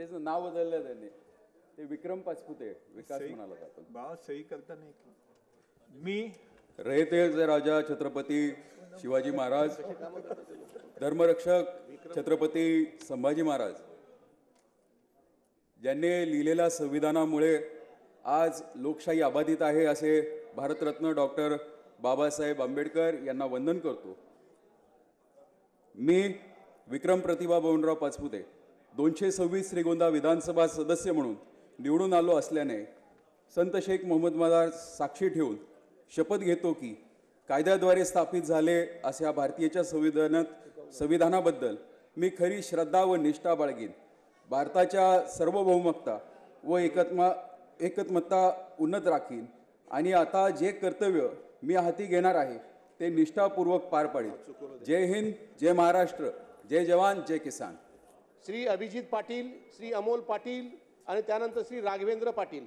तेच नाव बदललं त्यांनी, ते विक्रम पाचपुते विकास म्हणाला आपण. बाबा सही करता नाही. मी रयतेचे राजा छत्रपती शिवाजी महाराज, धर्मरक्षक छत्रपती संभाजी महाराज ज्यांनी लिहिलेल्या संविधानामुळे आज लोकशाही अबाधित आहे असे भारतरत्न डॉक्टर बाबासाहेब आंबेडकर यांना वंदन करतो. मी विक्रम प्रतिभा बबनराव पाचपुते 226 श्रीगोंदा विधानसभा सदस्य म्हणून निवडून आलो असल्याने संत शेख मोहम्मद मदार साक्षी ठेवून शपथ घेतो की कायद्याद्वारे स्थापित झाले अशा भारतीयच्या संविधानाबद्दल मी खरी श्रद्धा व निष्ठा बाळगीन. भारताच्या सार्वभौमकता व एकत्मता उन्नत राखीन आणि आता जे कर्तव्य मी हाती घेणार आहे ते निष्ठापूर्वक पार पाडीन. जय हिंद, जय महाराष्ट्र, जय जवान, जय किसान. श्री अभिजित पाटील, श्री अमोल पाटील आणि त्यानंतर श्री राघवेंद्र पाटील.